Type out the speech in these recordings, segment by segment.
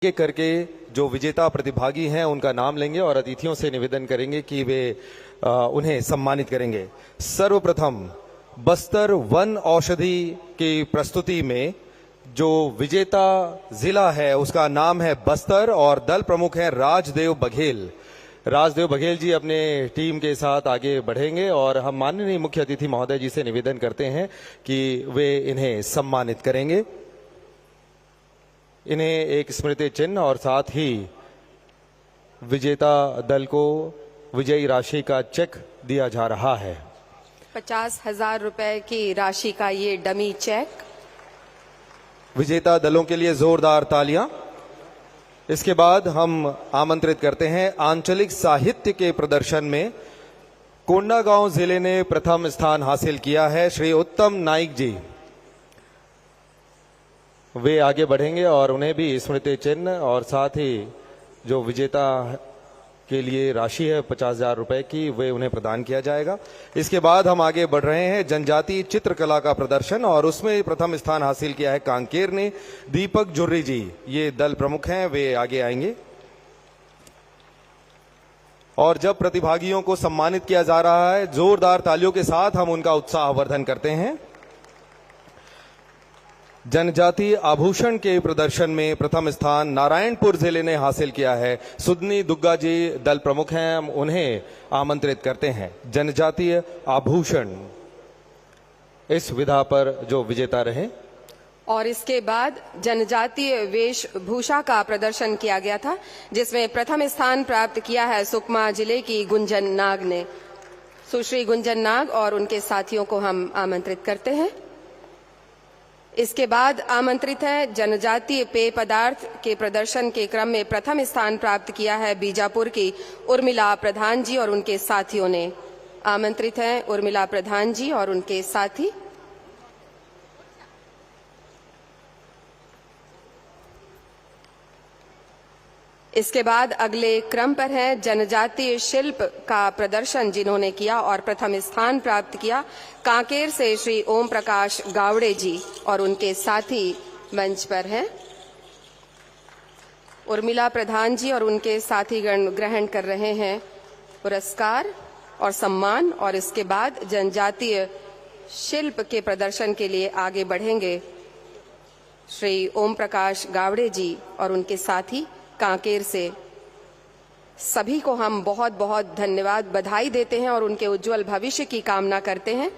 एक करके जो विजेता प्रतिभागी हैं उनका नाम लेंगे और अतिथियों से निवेदन करेंगे कि वे उन्हें सम्मानित करेंगे। सर्वप्रथम बस्तर वन औषधि की प्रस्तुति में जो विजेता जिला है उसका नाम है बस्तर और दल प्रमुख है राजदेव बघेल। राजदेव बघेल जी अपने टीम के साथ आगे बढ़ेंगे और हम माननीय मुख्य अतिथि महोदय जी से निवेदन करते हैं कि वे इन्हें सम्मानित करेंगे। इन्हें एक स्मृति चिन्ह और साथ ही विजेता दल को विजयी राशि का चेक दिया जा रहा है। 50,000 रुपए की राशि का ये डमी चेक। विजेता दलों के लिए जोरदार तालियां। इसके बाद हम आमंत्रित करते हैं आंचलिक साहित्य के प्रदर्शन में कोंडागांव जिले ने प्रथम स्थान हासिल किया है। श्री उत्तम नाइक जी वे आगे बढ़ेंगे और उन्हें भी स्मृति चिन्ह और साथ ही जो विजेता के लिए राशि है 50,000 रुपए की वे उन्हें प्रदान किया जाएगा। इसके बाद हम आगे बढ़ रहे हैं जनजातीय चित्रकला का प्रदर्शन और उसमें प्रथम स्थान हासिल किया है कांकेर ने। दीपक जुर्री जी ये दल प्रमुख हैं, वे आगे आएंगे और जब प्रतिभागियों को सम्मानित किया जा रहा है जोरदार तालियों के साथ हम उनका उत्साहवर्धन करते हैं। जनजातीय आभूषण के प्रदर्शन में प्रथम स्थान नारायणपुर जिले ने हासिल किया है। सुदनी दुग्गा जी दल प्रमुख हैं, हम उन्हें आमंत्रित करते हैं। जनजातीय आभूषण इस विधा पर जो विजेता रहे। और इसके बाद जनजातीय वेशभूषा का प्रदर्शन किया गया था जिसमें प्रथम स्थान प्राप्त किया है सुकमा जिले की गुंजन नाग ने। सुश्री गुंजन नाग और उनके साथियों को हम आमंत्रित करते हैं। इसके बाद आमंत्रित है जनजातीय पेय पदार्थ के प्रदर्शन के क्रम में प्रथम स्थान प्राप्त किया है बीजापुर की उर्मिला प्रधान जी और उनके साथियों ने। आमंत्रित हैं उर्मिला प्रधान जी और उनके साथी। इसके बाद अगले क्रम पर है जनजातीय शिल्प का प्रदर्शन जिन्होंने किया और प्रथम स्थान प्राप्त किया कांकेर से श्री ओम प्रकाश गावड़े जी और उनके साथी मंच पर हैं। उर्मिला प्रधान जी और उनके साथीगण ग्रहण कर रहे हैं पुरस्कार और सम्मान और इसके बाद जनजातीय शिल्प के प्रदर्शन के लिए आगे बढ़ेंगे श्री ओम प्रकाश गावड़े जी और उनके साथी कांकेर से। सभी को हम बहुत बहुत धन्यवाद बधाई देते हैं और उनके उज्जवल भविष्य की कामना करते हैं।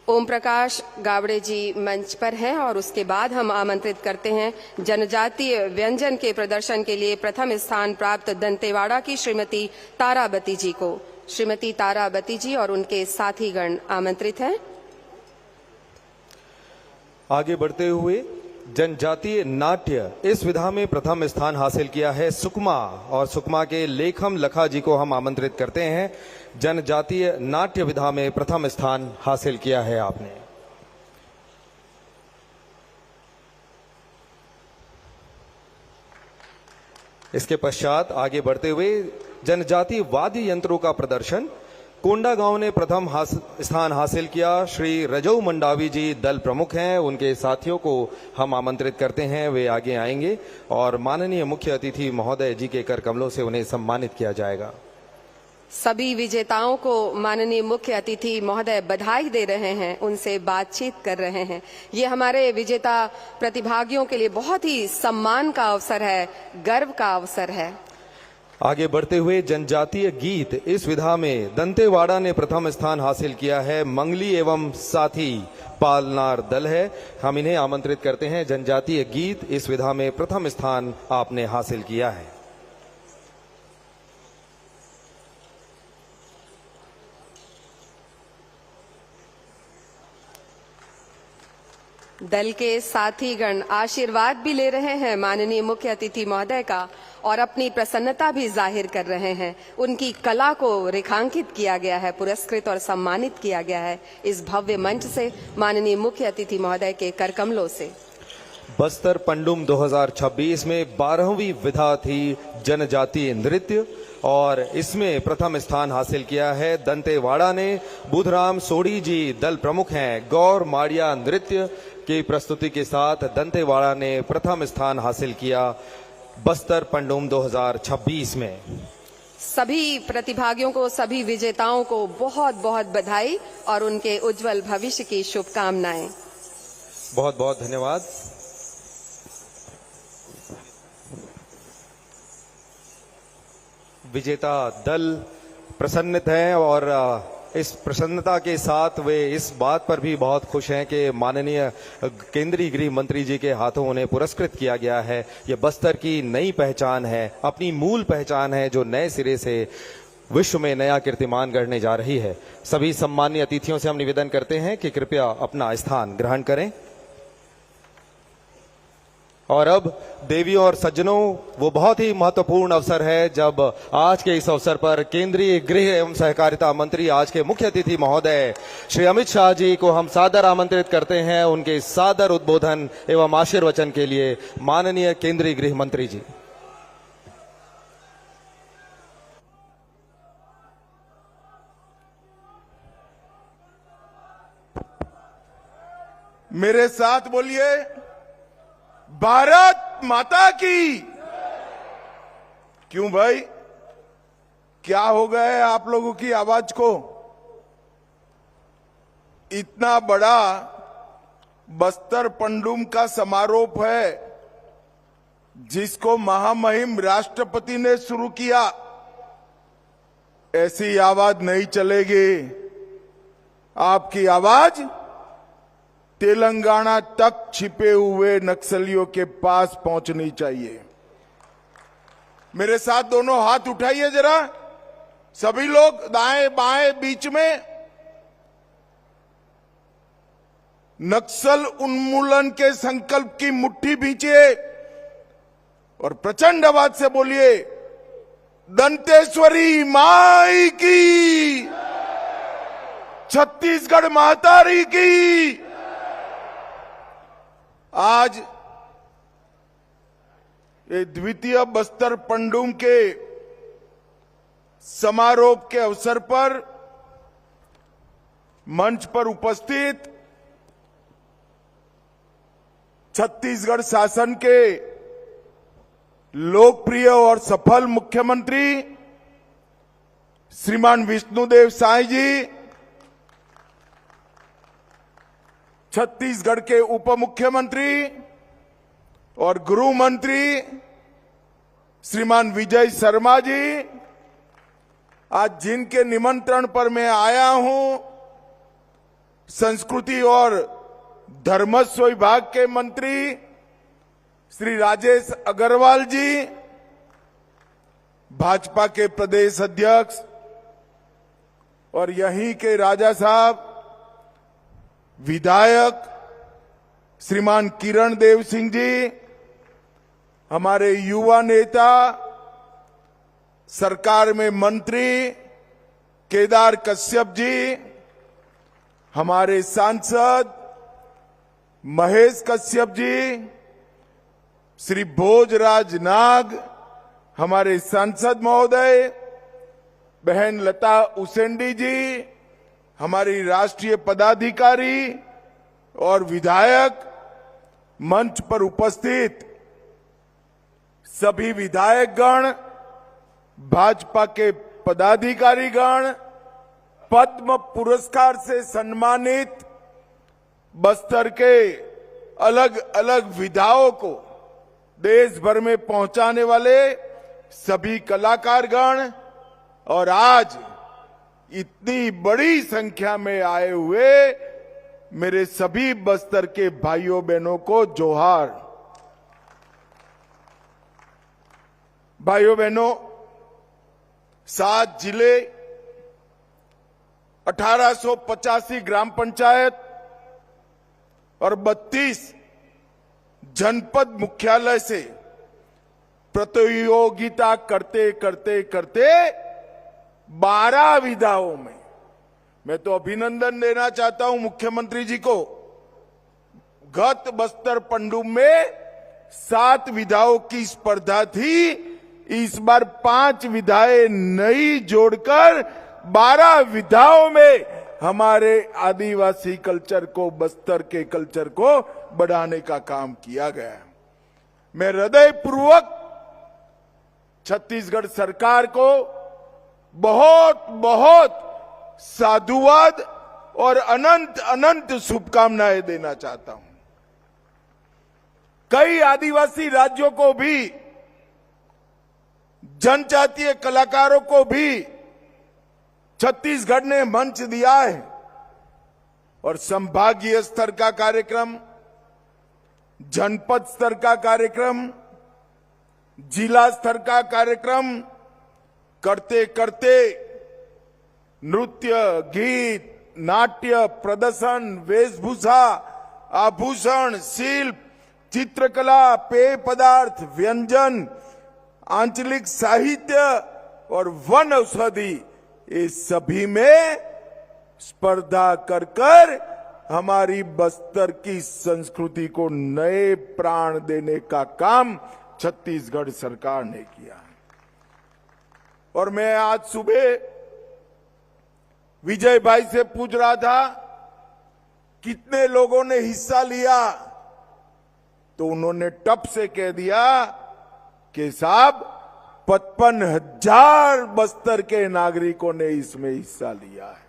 ओम प्रकाश गावड़े जी मंच पर हैं और उसके बाद हम आमंत्रित करते हैं जनजातीय व्यंजन के प्रदर्शन के लिए प्रथम स्थान प्राप्त दंतेवाड़ा की श्रीमती ताराबती जी को। श्रीमती ताराबती जी और उनके साथीगण आमंत्रित हैं। आगे बढ़ते हुए जनजातीय नाट्य इस विधा में प्रथम स्थान हासिल किया है सुकमा और सुकमा के लेखम लखा जी को हम आमंत्रित करते हैं। जनजातीय नाट्य विधा में प्रथम स्थान हासिल किया है आपने। इसके पश्चात आगे बढ़ते हुए जनजातीय वाद्य यंत्रों का प्रदर्शन कोंडागांव ने प्रथम स्थान हासिल किया। श्री रजऊ मंडावी जी दल प्रमुख हैं, उनके साथियों को हम आमंत्रित करते हैं, वे आगे आएंगे और माननीय मुख्य अतिथि महोदय जी के कर कमलों से उन्हें सम्मानित किया जाएगा। सभी विजेताओं को माननीय मुख्य अतिथि महोदय बधाई दे रहे हैं, उनसे बातचीत कर रहे हैं। ये हमारे विजेता प्रतिभागियों के लिए बहुत ही सम्मान का अवसर है, गर्व का अवसर है। आगे बढ़ते हुए जनजातीय गीत इस विधा में दंतेवाड़ा ने प्रथम स्थान हासिल किया है। मंगली एवं साथी पालनार दल है, हम इन्हें आमंत्रित करते हैं। जनजातीय गीत इस विधा में प्रथम स्थान आपने हासिल किया है। दल के साथीगण आशीर्वाद भी ले रहे हैं माननीय मुख्य अतिथि महोदय का और अपनी प्रसन्नता भी जाहिर कर रहे हैं। उनकी कला को रेखांकित किया गया है, पुरस्कृत और सम्मानित किया गया है इस भव्य मंच से माननीय मुख्य अतिथि महोदय के कर कमलों से। बस्तर पंडुम 2026 में 12वीं विधा थी जनजातीय नृत्य और इसमें प्रथम स्थान हासिल किया है दंतेवाड़ा ने। बुधराम सोढ़ी जी दल प्रमुख हैं। गौर माड़िया नृत्य की प्रस्तुति के साथ दंतेवाड़ा ने प्रथम स्थान हासिल किया बस्तर पंडुम 2026 में। सभी प्रतिभागियों को, सभी विजेताओं को बहुत बहुत बधाई और उनके उज्जवल भविष्य की शुभकामनाएं। बहुत बहुत धन्यवाद। विजेता दल प्रसन्नित हैं और इस प्रसन्नता के साथ वे इस बात पर भी बहुत खुश हैं कि माननीय केंद्रीय गृह मंत्री जी के हाथों उन्हें पुरस्कृत किया गया है। ये बस्तर की नई पहचान है, अपनी मूल पहचान है जो नए सिरे से विश्व में नया कीर्तिमान गढ़ने जा रही है। सभी सम्मानीय अतिथियों से हम निवेदन करते हैं कि कृपया अपना स्थान ग्रहण करें। और अब देवियों और सज्जनों, वो बहुत ही महत्वपूर्ण अवसर है जब आज के इस अवसर पर केंद्रीय गृह एवं सहकारिता मंत्री, आज के मुख्य अतिथि महोदय श्री अमित शाह जी को हम सादर आमंत्रित करते हैं उनके सादर उद्बोधन एवं आशीर्वचन के लिए। माननीय केंद्रीय गृह मंत्री जी। मेरे साथ बोलिए, भारत माता की। क्यों भाई, क्या हो गए आप लोगों की आवाज को? इतना बड़ा बस्तर पंडुम का समारोह है जिसको महामहिम राष्ट्रपति ने शुरू किया। ऐसी आवाज नहीं चलेगी। आपकी आवाज तेलंगाना तक छिपे हुए नक्सलियों के पास पहुंचनी चाहिए। मेरे साथ दोनों हाथ उठाइए जरा, सभी लोग दाएं बाएं बीच में। नक्सल उन्मूलन के संकल्प की मुट्ठी भींचिए और प्रचंड आवाज से बोलिए, दंतेश्वरी माई की, छत्तीसगढ़ महतारी की। आज ये द्वितीय बस्तर पंडुम के समारोह के अवसर पर मंच पर उपस्थित छत्तीसगढ़ शासन के लोकप्रिय और सफल मुख्यमंत्री श्रीमान विष्णुदेव साय जी, छत्तीसगढ़ के उप मुख्यमंत्री और गृह मंत्री श्रीमान विजय शर्मा जी, आज जिनके निमंत्रण पर मैं आया हूं, संस्कृति और धर्मस्व विभाग के मंत्री श्री राजेश अग्रवाल जी, भाजपा के प्रदेश अध्यक्ष और यहीं के राजा साहब विधायक श्रीमान किरण देव सिंह जी, हमारे युवा नेता, सरकार में मंत्री केदार कश्यप जी, हमारे सांसद महेश कश्यप जी, श्री भोजराज नाग, हमारे सांसद महोदय, बहन लता उसेंडी जी, हमारी राष्ट्रीय पदाधिकारी और विधायक, मंच पर उपस्थित सभी विधायकगण, भाजपा के पदाधिकारीगण, पद्म पुरस्कार से सम्मानित बस्तर के अलग अलग विधाओं को देश भर में पहुंचाने वाले सभी कलाकारगण और आज इतनी बड़ी संख्या में आए हुए मेरे सभी बस्तर के भाइयों बहनों को जोहार। भाइयों बहनों, 7 जिले, 1885 ग्राम पंचायत और 32 जनपद मुख्यालय से प्रतियोगिता करते करते करते 12 विधाओं में, मैं तो अभिनंदन देना चाहता हूं मुख्यमंत्री जी को, गत बस्तर पंडुम में 7 विधाओं की स्पर्धा थी, इस बार 5 विधाएं नई जोड़कर 12 विधाओं में हमारे आदिवासी कल्चर को, बस्तर के कल्चर को बढ़ाने का काम किया गया है। मैं हृदय पूर्वक छत्तीसगढ़ सरकार को बहुत बहुत साधुवाद और अनंत अनंत शुभकामनाएं देना चाहता हूं। कई आदिवासी राज्यों को भी, जनजातीय कलाकारों को भी छत्तीसगढ़ ने मंच दिया है और संभागीय स्तर का कार्यक्रम, जनपद स्तर का कार्यक्रम, जिला स्तर का कार्यक्रम करते करते नृत्य, गीत, नाट्य, प्रदर्शन, वेशभूषा, आभूषण, शिल्प, चित्रकला, पेय पदार्थ, व्यंजन, आंचलिक साहित्य और वन औषधि, ये सभी में स्पर्धा कर कर हमारी बस्तर की संस्कृति को नए प्राण देने का काम छत्तीसगढ़ सरकार ने किया। और मैं आज सुबह विजय भाई से पूछ रहा था कितने लोगों ने हिस्सा लिया, तो उन्होंने टप से कह दिया कि साहब 55,000 बस्तर के नागरिकों ने इसमें हिस्सा लिया है।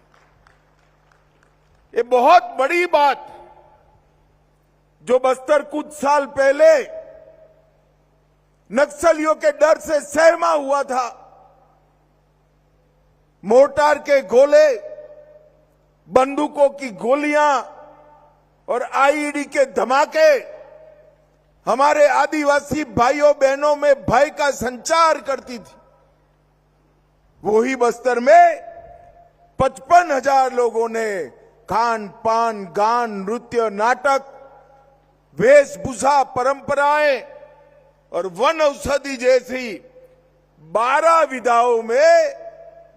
ये बहुत बड़ी बात, जो बस्तर कुछ साल पहले नक्सलियों के डर से सहमा हुआ था, मोर्टार के गोले, बंदूकों की गोलियां और आईईडी के धमाके हमारे आदिवासी भाइयों बहनों में भय का संचार करती थी, वही बस्तर में 55,000 लोगों ने खान पान, गान, नृत्य, नाटक, वेशभूषा, परंपराएं और वन औषधि जैसी 12 विधाओं में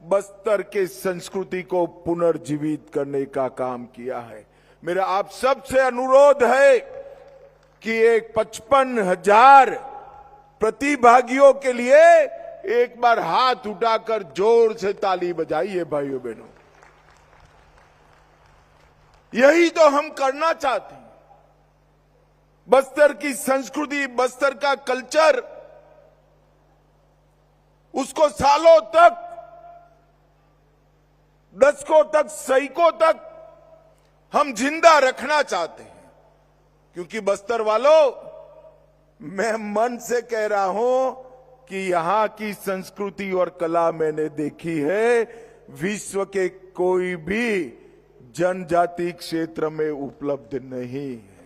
बस्तर के संस्कृति को पुनर्जीवित करने का काम किया है। मेरा आप सबसे अनुरोध है कि एक 55,000 प्रतिभागियों के लिए एक बार हाथ उठाकर जोर से ताली बजाइए भाइयों बहनों। यही तो हम करना चाहते हैं। बस्तर की संस्कृति, बस्तर का कल्चर, उसको सालों तक, दशकों तक, सैकों तक हम जिंदा रखना चाहते हैं। क्योंकि बस्तर वालों, मैं मन से कह रहा हूं कि यहां की संस्कृति और कला मैंने देखी है, विश्व के कोई भी जनजाति क्षेत्र में उपलब्ध नहीं है।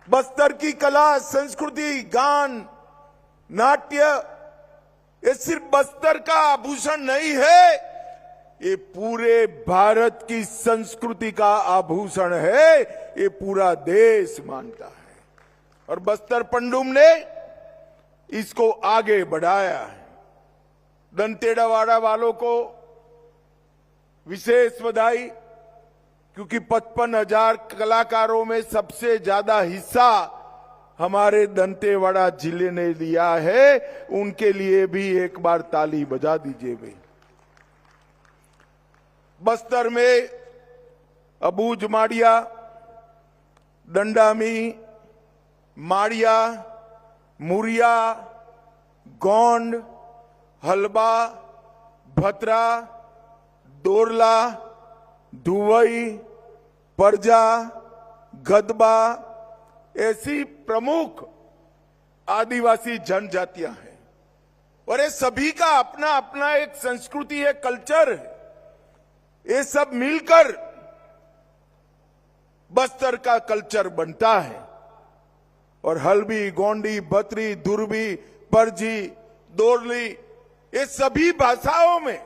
बस्तर की कला, संस्कृति, गान, नाट्य, ये सिर्फ बस्तर का आभूषण नहीं है, ये पूरे भारत की संस्कृति का आभूषण है, ये पूरा देश मानता है। और बस्तर पंडुम ने इसको आगे बढ़ाया है। दंतेवाड़ा वालों को विशेष बधाई, क्योंकि 55,000 कलाकारों में सबसे ज्यादा हिस्सा हमारे दंतेवाड़ा जिले ने लिया है। उनके लिए भी एक बार ताली बजा दीजिए भाई। बस्तर में अबूझ माड़िया, दंडामी, माड़िया, मुरिया, गोंड, हलबा, भतरा, दोरला, दुवई, परजा, गदबा, ऐसी प्रमुख आदिवासी जनजातियां हैं। और ये सभी का अपना अपना एक संस्कृति है, कल्चर है। ये सब मिलकर बस्तर का कल्चर बनता है। और हल्बी, गोंडी, बतरी, दुर्बी, परजी, दोरली, ये सभी भाषाओं में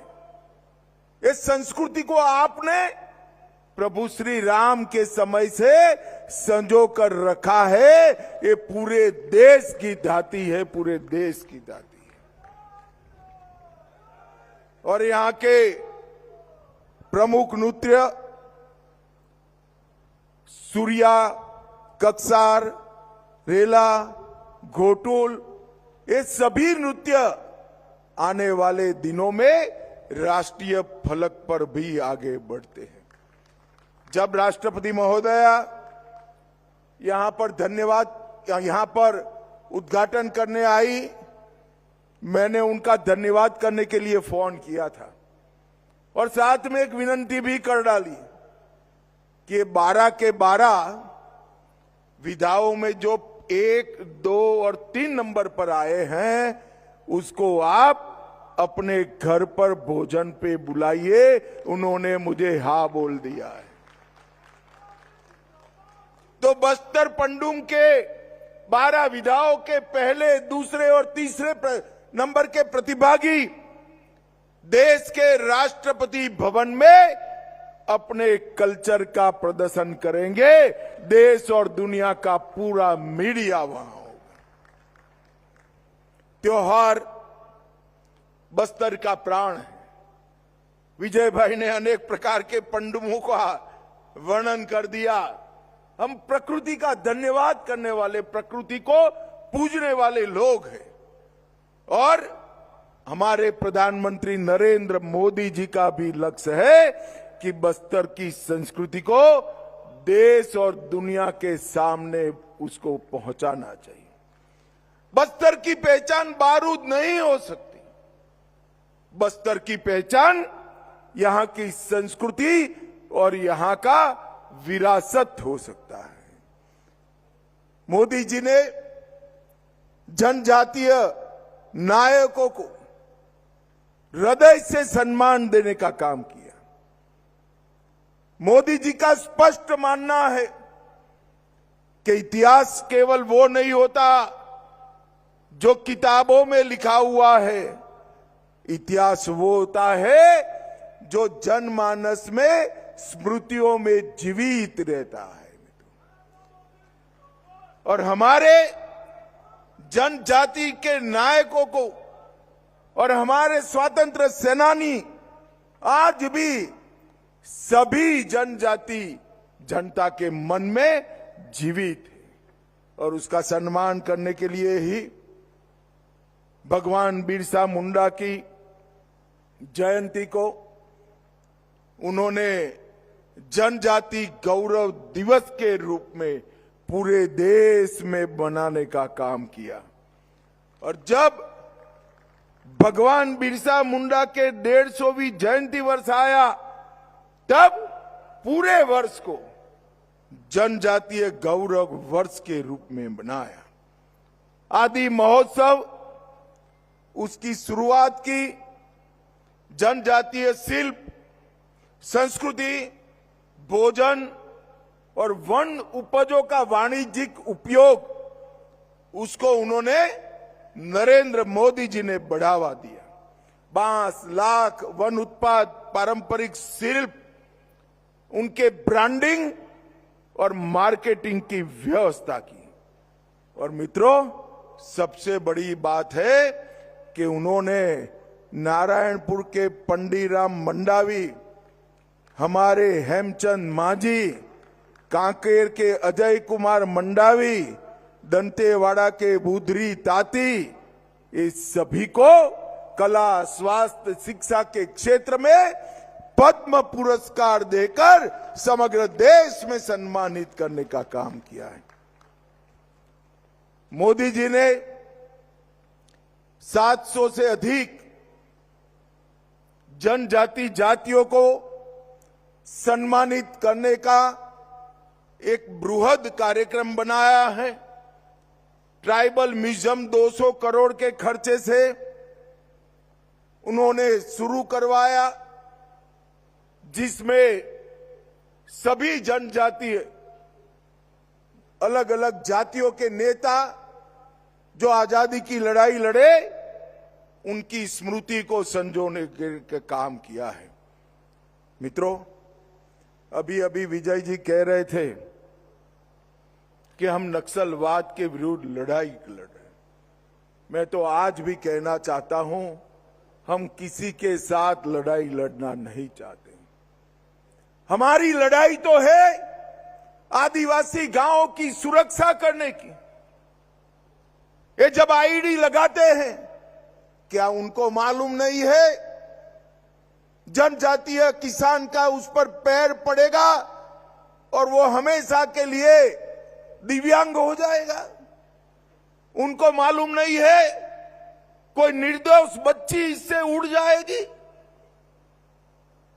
इस संस्कृति को आपने प्रभु श्री राम के समय से संजो कर रखा है। ये पूरे देश की धाती है, पूरे देश की धाती है। और यहां के प्रमुख नृत्य सूर्या, कक्सार, रेला, घोटुल, ये सभी नृत्य आने वाले दिनों में राष्ट्रीय फलक पर भी आगे बढ़ते हैं। जब राष्ट्रपति महोदया यहां पर उद्घाटन करने आई, मैंने उनका धन्यवाद करने के लिए फोन किया था और साथ में एक विनती भी कर डाली कि 12 के 12 विधाओं में जो 1, 2 और 3 नंबर पर आए हैं, उसको आप अपने घर पर भोजन पे बुलाइए। उन्होंने मुझे हाँ बोल दिया है। तो बस्तर पंडुम के 12 विधाओं के पहले, दूसरे और तीसरे नंबर के प्रतिभागी देश के राष्ट्रपति भवन में अपने कल्चर का प्रदर्शन करेंगे। देश और दुनिया का पूरा मीडिया वहां होगा। त्योहार बस्तर का प्राण है। विजय भाई ने अनेक प्रकार के पंडुमों का वर्णन कर दिया। हम प्रकृति का धन्यवाद करने वाले, प्रकृति को पूजने वाले लोग हैं और हमारे प्रधानमंत्री नरेंद्र मोदी जी का भी लक्ष्य है कि बस्तर की संस्कृति को देश और दुनिया के सामने उसको पहुंचाना चाहिए। बस्तर की पहचान बारूद नहीं हो सकती। बस्तर की पहचान यहां की संस्कृति और यहां का विरासत हो सकता है। मोदी जी ने जनजातीय नायकों को हृदय से सम्मान देने का काम किया। मोदी जी का स्पष्ट मानना है कि इतिहास केवल वो नहीं होता जो किताबों में लिखा हुआ है। इतिहास वो होता है जो जनमानस में, स्मृतियों में जीवित रहता है। और हमारे जनजाति के नायकों को और हमारे स्वतंत्र सेनानी आज भी सभी जनजाति जनता के मन में जीवित है। और उसका सम्मान करने के लिए ही भगवान बिरसा मुंडा की जयंती को उन्होंने जनजाति गौरव दिवस के रूप में पूरे देश में बनाने का काम किया। और जब भगवान बिरसा मुंडा के 150वीं जयंती वर्ष आया, तब पूरे वर्ष को जनजातीय गौरव वर्ष के रूप में बनाया। आदि महोत्सव उसकी शुरुआत की जनजातीय शिल्प, संस्कृति, भोजन और वन उपजों का वाणिज्यिक उपयोग, उसको उन्होंने नरेंद्र मोदी जी ने बढ़ावा दिया। बांस, लाख, वन उत्पाद, पारंपरिक शिल्प, उनके ब्रांडिंग और मार्केटिंग की व्यवस्था की। और मित्रों, सबसे बड़ी बात है कि उन्होंने नारायणपुर के पंडीराम मंडावी, हमारे हेमचंद मांझी, कांकेर के अजय कुमार मंडावी, दंतेवाड़ा के बुधरी ताती, इस सभी को कला, स्वास्थ्य, शिक्षा के क्षेत्र में पद्म पुरस्कार देकर समग्र देश में सम्मानित करने का काम किया है। मोदी जी ने 700 से अधिक जनजाति जातियों को सम्मानित करने का एक बृहद कार्यक्रम बनाया है। ट्राइबल म्यूजियम 200 करोड़ के खर्चे से उन्होंने शुरू करवाया, जिसमें सभी जनजाति, अलग अलग जातियों के नेता जो आजादी की लड़ाई लड़े, उनकी स्मृति को संजोने के काम किया है। मित्रों, अभी अभी विजय जी कह रहे थे कि हम नक्सलवाद के विरुद्ध लड़ाई लड़ रहे हैं। मैं तो आज भी कहना चाहता हूं, हम किसी के साथ लड़ाई लड़ना नहीं चाहते। हमारी लड़ाई तो है आदिवासी गांवों की सुरक्षा करने की। ये जब आईडी लगाते हैं, क्या उनको मालूम नहीं है जनजातीय किसान का उस पर पैर पड़ेगा और वो हमेशा के लिए दिव्यांग हो जाएगा? उनको मालूम नहीं है कोई निर्दोष बच्ची इससे उड़ जाएगी?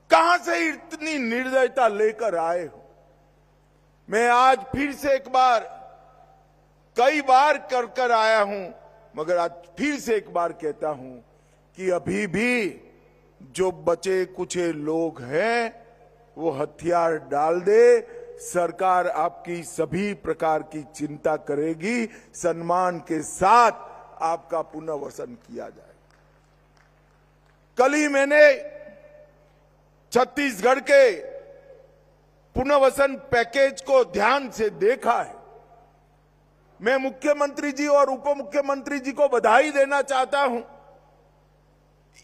कहां से इतनी निर्दयता लेकर आए हो? मैं आज फिर से एक बार, कई बार कर आया हूं, मगर आज फिर से एक बार कहता हूं कि अभी भी जो बचे कुचे लोग हैं वो हथियार डाल दे। सरकार आपकी सभी प्रकार की चिंता करेगी, सम्मान के साथ आपका पुनर्वसन किया जाए। कल ही मैंने छत्तीसगढ़ के पुनर्वसन पैकेज को ध्यान से देखा है। मैं मुख्यमंत्री जी और उप मुख्यमंत्री जी को बधाई देना चाहता हूं।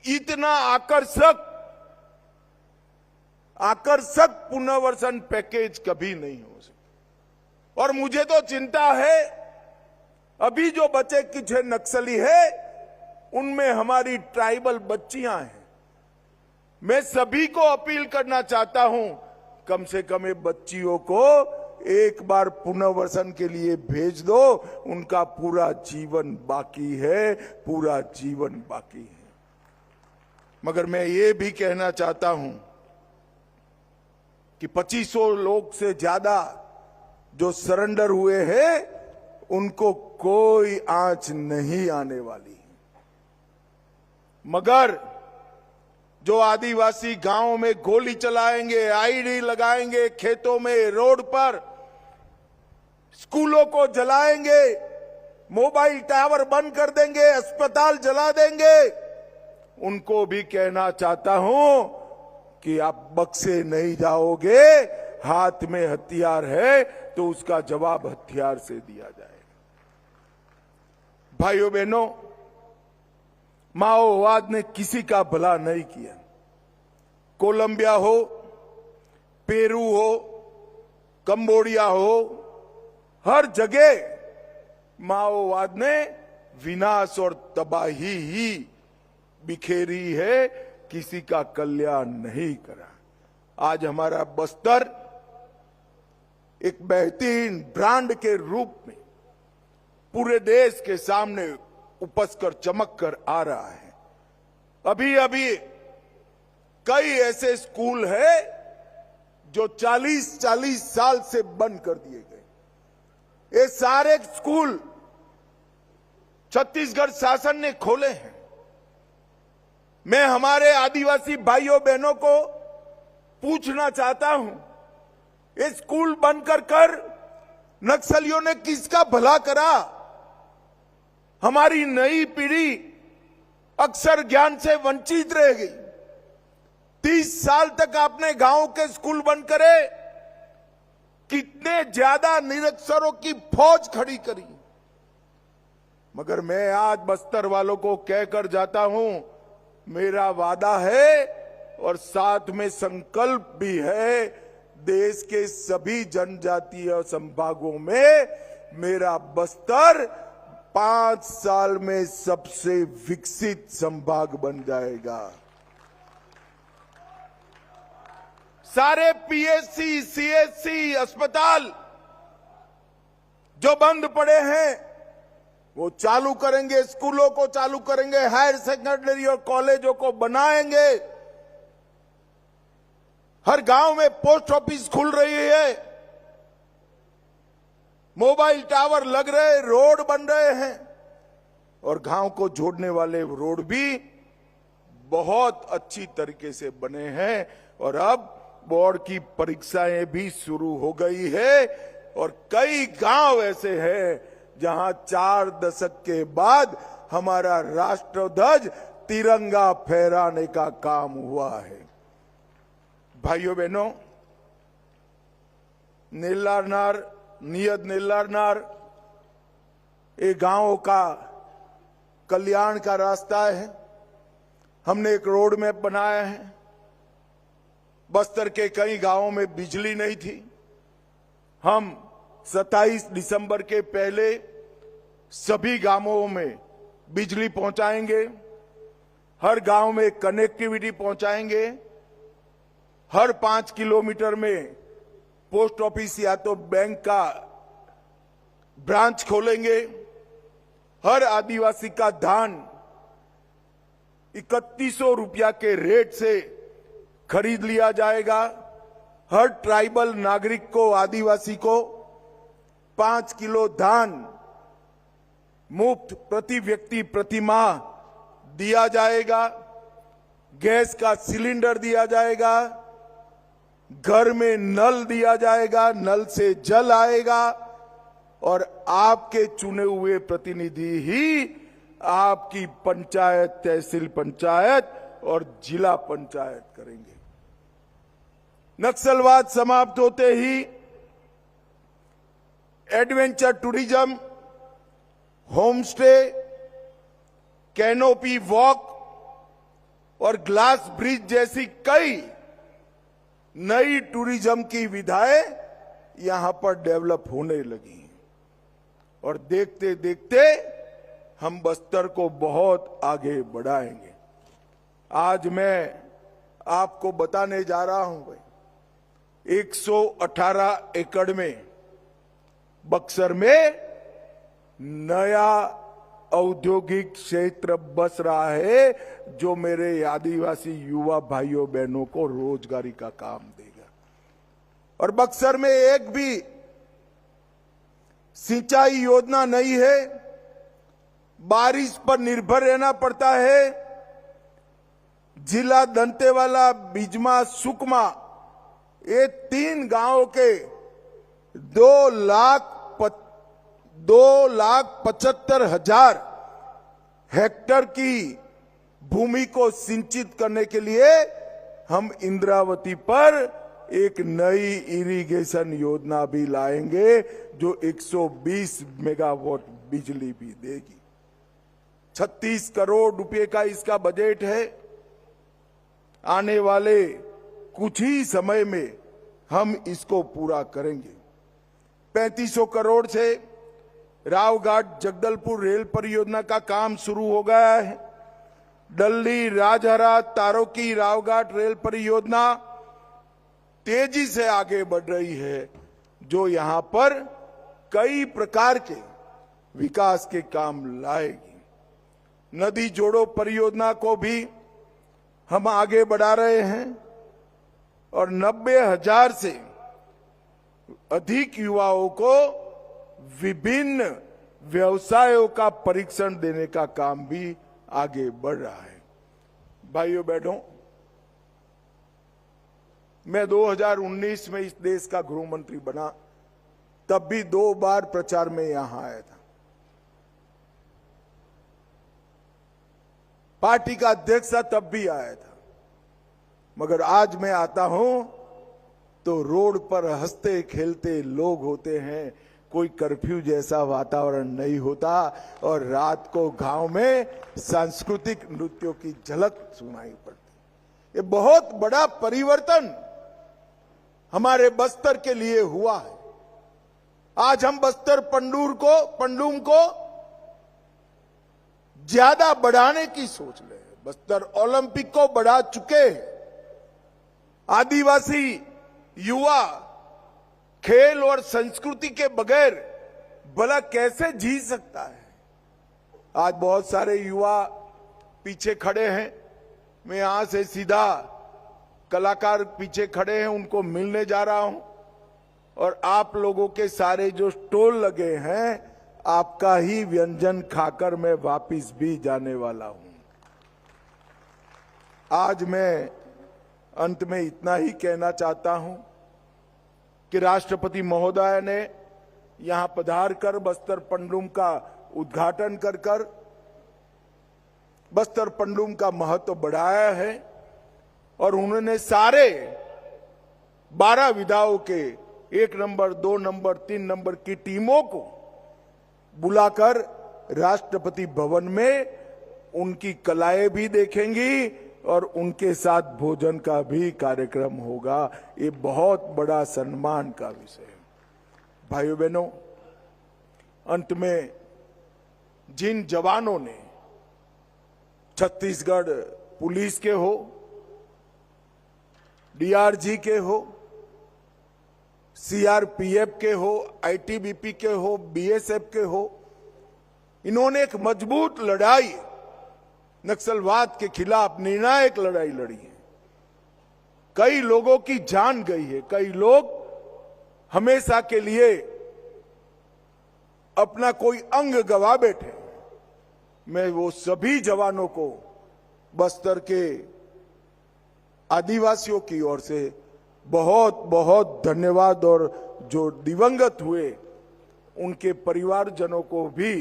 इतना आकर्षक पुनर्वसन पैकेज कभी नहीं हो सकता। और मुझे तो चिंता है, अभी जो बचे कुछ नक्सली है उनमें हमारी ट्राइबल बच्चियां हैं। मैं सभी को अपील करना चाहता हूं, कम से कम ये बच्चियों को एक बार पुनर्वसन के लिए भेज दो। उनका पूरा जीवन बाकी है, पूरा जीवन बाकी है। मगर मैं ये भी कहना चाहता हूं कि 2500 लोग से ज्यादा जो सरेंडर हुए हैं उनको कोई आंच नहीं आने वाली। मगर जो आदिवासी गांवों में गोली चलाएंगे, आईडी लगाएंगे, खेतों में, रोड पर, स्कूलों को जलाएंगे, मोबाइल टावर बंद कर देंगे, अस्पताल जला देंगे, उनको भी कहना चाहता हूं कि आप बख्शे नहीं जाओगे। हाथ में हथियार है तो उसका जवाब हथियार से दिया जाएगा। भाइयों बहनों, माओवाद ने किसी का भला नहीं किया। कोलंबिया हो, पेरू हो, कंबोडिया हो, हर जगह माओवाद ने विनाश और तबाही ही बिखेरी है, किसी का कल्याण नहीं करा। आज हमारा बस्तर एक बेहतरीन ब्रांड के रूप में पूरे देश के सामने उपस कर चमक कर आ रहा है। अभी अभी कई ऐसे स्कूल हैं जो 40-40 साल से बंद कर दिए गए। ये सारे स्कूल छत्तीसगढ़ शासन ने खोले हैं। मैं हमारे आदिवासी भाइयों बहनों को पूछना चाहता हूं, ये स्कूल बंद कर नक्सलियों ने किसका भला करा? हमारी नई पीढ़ी अक्षर ज्ञान से वंचित रह गई। 30 साल तक आपने गांव के स्कूल बंद करे, कितने ज्यादा निरक्षरों की फौज खड़ी करी। मगर मैं आज बस्तर वालों को कहकर जाता हूं, मेरा वादा है और साथ में संकल्प भी है, देश के सभी जनजातीय संभागों में मेरा बस्तर 5 साल में सबसे विकसित संभाग बन जाएगा। सारे पीएचसी, सीएचसी अस्पताल जो बंद पड़े हैं वो चालू करेंगे, स्कूलों को चालू करेंगे, हायर सेकेंडरी और कॉलेजों को बनाएंगे। हर गांव में पोस्ट ऑफिस खुल रही है, मोबाइल टावर लग रहे, रोड बन रहे हैं और गांव को जोड़ने वाले रोड भी बहुत अच्छी तरीके से बने हैं। और अब बोर्ड की परीक्षाएं भी शुरू हो गई है और कई गांव ऐसे हैं जहां 4 दशक के बाद हमारा राष्ट्रध्वज तिरंगा फहराने का काम हुआ है। भाइयों बहनों, नीलारनार, नियत नीलारनार ये गांव का कल्याण का रास्ता है। हमने एक रोड मैप बनाया है। बस्तर के कई गांवों में बिजली नहीं थी, हम 27 दिसंबर के पहले सभी गांवों में बिजली पहुंचाएंगे, हर गांव में कनेक्टिविटी पहुंचाएंगे, हर 5 किलोमीटर में पोस्ट ऑफिस या तो बैंक का ब्रांच खोलेंगे, हर आदिवासी का धान 3100 रुपया के रेट से खरीद लिया जाएगा। हर ट्राइबल नागरिक को, आदिवासी को 5 किलो धान मुफ्त प्रति व्यक्ति प्रति माह दिया जाएगा। गैस का सिलेंडर दिया जाएगा, घर में नल दिया जाएगा, नल से जल आएगा और आपके चुने हुए प्रतिनिधि ही आपकी पंचायत, तहसील पंचायत और जिला पंचायत करेंगे। नक्सलवाद समाप्त होते ही adventure tourism, homestay, canopy walk और ग्लास ब्रिज जैसी कई नई टूरिज्म की विधाएं यहां पर डेवलप होने लगी हैं और देखते देखते हम बस्तर को बहुत आगे बढ़ाएंगे। आज मैं आपको बताने जा रहा हूं भाई, 118 एकड़ में बक्सर में नया औद्योगिक क्षेत्र बस रहा है, जो मेरे आदिवासी युवा भाइयों बहनों को रोजगारी का काम देगा। और बक्सर में एक भी सिंचाई योजना नहीं है, बारिश पर निर्भर रहना पड़ता है। जिला दंतेवाला, बिजमा, सुकमा, ये 3 गांवों के 2,75,000 हेक्टेयर की भूमि को सिंचित करने के लिए हम इंद्रावती पर एक नई इरिगेशन योजना भी लाएंगे, जो 120 मेगावाट बिजली भी देगी। 36 करोड़ रुपए का इसका बजट है। आने वाले कुछ ही समय में हम इसको पूरा करेंगे। 3500 करोड़ से रावघाट जगदलपुर रेल परियोजना का काम शुरू हो गया है। डल्ली, राजहरा, तारोकी, रावघाट रेल परियोजना तेजी से आगे बढ़ रही है, जो यहां पर कई प्रकार के विकास के काम लाएगी। नदी जोड़ो परियोजना को भी हम आगे बढ़ा रहे हैं और 90,000 से अधिक युवाओं को विभिन्न व्यवसायों का परीक्षण देने का काम भी आगे बढ़ रहा है। भाइयों बहनों, मैं 2019 में इस देश का गृह मंत्री बना, तब भी 2 बार प्रचार में यहां आया था। पार्टी का अध्यक्ष तब भी आया था, मगर आज मैं आता हूं तो रोड पर हंसते खेलते लोग होते हैं, कोई कर्फ्यू जैसा वातावरण नहीं होता और रात को गांव में सांस्कृतिक नृत्यों की झलक सुनाई पड़ती। ये बहुत बड़ा परिवर्तन हमारे बस्तर के लिए हुआ है। आज हम बस्तर पंडूम को ज्यादा बढ़ाने की सोच रहे हैं। बस्तर ओलंपिक को बढ़ा चुके हैं। आदिवासी युवा खेल और संस्कृति के बगैर भला कैसे जी सकता है? आज बहुत सारे युवा पीछे खड़े हैं। मैं यहां से सीधा कलाकार पीछे खड़े हैं, उनको मिलने जा रहा हूं और आप लोगों के सारे जो स्टॉल लगे हैं, आपका ही व्यंजन खाकर मैं वापिस भी जाने वाला हूं। आज मैं अंत में इतना ही कहना चाहता हूं कि राष्ट्रपति महोदय ने यहां पधार कर बस्तर पंडूम का उद्घाटन कर बस्तर पंडूम का महत्व बढ़ाया है और उन्होंने सारे 12 विधाओं के 1 नंबर, 2 नंबर, 3 नंबर की टीमों को बुलाकर राष्ट्रपति भवन में उनकी कलाएं भी देखेंगी और उनके साथ भोजन का भी कार्यक्रम होगा। ये बहुत बड़ा सम्मान का विषय है। भाइयों बहनों, अंत में जिन जवानों ने छत्तीसगढ़ पुलिस के हो, डीआरजी के हो, सीआरपीएफ के हो, आईटीबीपी के हो, बीएसएफ के हो, इन्होंने एक मजबूत लड़ाई नक्सलवाद के खिलाफ निर्णायक लड़ाई लड़ी है। कई लोगों की जान गई है, कई लोग हमेशा के लिए अपना कोई अंग गवा बैठे। मैं वो सभी जवानों को बस्तर के आदिवासियों की ओर से बहुत बहुत धन्यवाद, और जो दिवंगत हुए उनके परिवारजनों को भी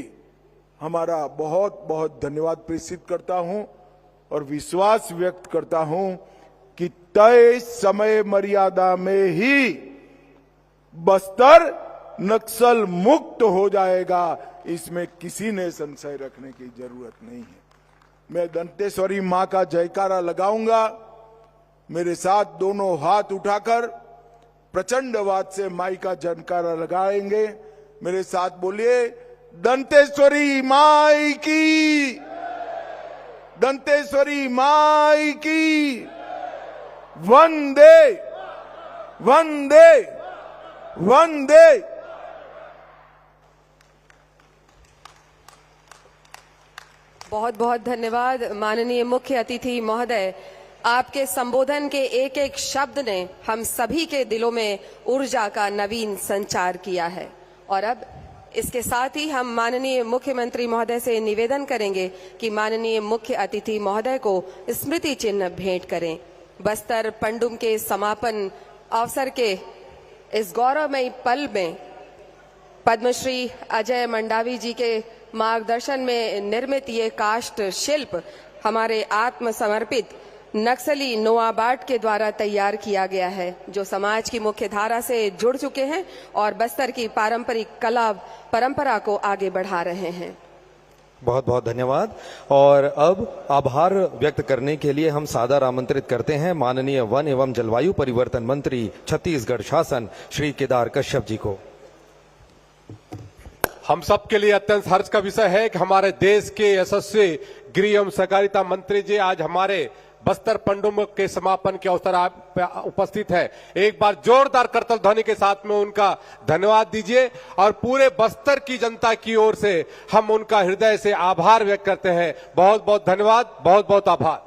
हमारा बहुत बहुत धन्यवाद प्रेषित करता हूं और विश्वास व्यक्त करता हूं कि तय समय मर्यादा में ही बस्तर नक्सल मुक्त हो जाएगा, इसमें किसी ने संशय रखने की जरूरत नहीं है। मैं दंतेश्वरी मां का जयकारा लगाऊंगा। मेरे साथ दोनों हाथ उठाकर प्रचंडवाद से माई का जयकारा लगाएंगे। मेरे साथ बोलिए, दंतेश्वरी माई की, दंतेश्वरी माई की, वंदे वंदे वंदे। बहुत बहुत धन्यवाद माननीय मुख्य अतिथि महोदय। आपके संबोधन के एक एक शब्द ने हम सभी के दिलों में ऊर्जा का नवीन संचार किया है। और अब इसके साथ ही हम माननीय मुख्यमंत्री महोदय से निवेदन करेंगे कि माननीय मुख्य अतिथि महोदय को स्मृति चिन्ह भेंट करें। बस्तर पंडुम के समापन अवसर के इस गौरवमयी पल में पद्मश्री अजय मंडावी जी के मार्गदर्शन में निर्मित ये काष्ठ शिल्प हमारे आत्मसमर्पित नक्सली नोआबाट के द्वारा तैयार किया गया है, जो समाज की मुख्य धारा से जुड़ चुके हैं और बस्तर की पारंपरिक कला परंपरा को आगे बढ़ा रहे हैं। बहुत बहुत धन्यवाद। और अब आभार व्यक्त करने के लिए हम सादर आमंत्रित करते हैं माननीय वन एवं जलवायु परिवर्तन मंत्री छत्तीसगढ़ शासन श्री केदार कश्यप जी को। हम सब के लिए अत्यंत हर्ष का विषय है कि हमारे देश के यशस्वी गृह एवं सहकारिता मंत्री जी आज हमारे बस्तर पंडुम के समापन के अवसर आप उपस्थित है। एक बार जोरदार करतल ध्वनि के साथ में उनका धन्यवाद दीजिए और पूरे बस्तर की जनता की ओर से हम उनका हृदय से आभार व्यक्त करते हैं। बहुत बहुत धन्यवाद, बहुत बहुत आभार।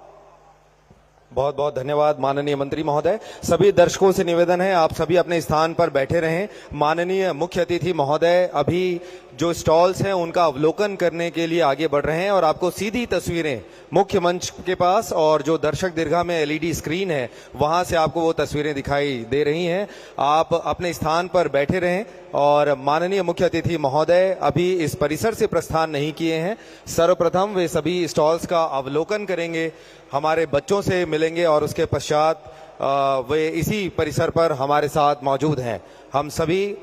बहुत बहुत धन्यवाद माननीय मंत्री महोदय। सभी दर्शकों से निवेदन है, आप सभी अपने स्थान पर बैठे रहें। माननीय मुख्य अतिथि महोदय अभी जो स्टॉल्स हैं उनका अवलोकन करने के लिए आगे बढ़ रहे हैं और आपको सीधी तस्वीरें मुख्य मंच के पास और जो दर्शक दीर्घा में एलईडी स्क्रीन है वहां से आपको वो तस्वीरें दिखाई दे रही हैं। आप अपने स्थान पर बैठे रहें और माननीय मुख्य अतिथि महोदय अभी इस परिसर से प्रस्थान नहीं किए हैं। सर्वप्रथम वे सभी स्टॉल्स का अवलोकन करेंगे, हमारे बच्चों से मिलेंगे और उसके पश्चात वे इसी परिसर पर हमारे साथ मौजूद हैं। हम सभी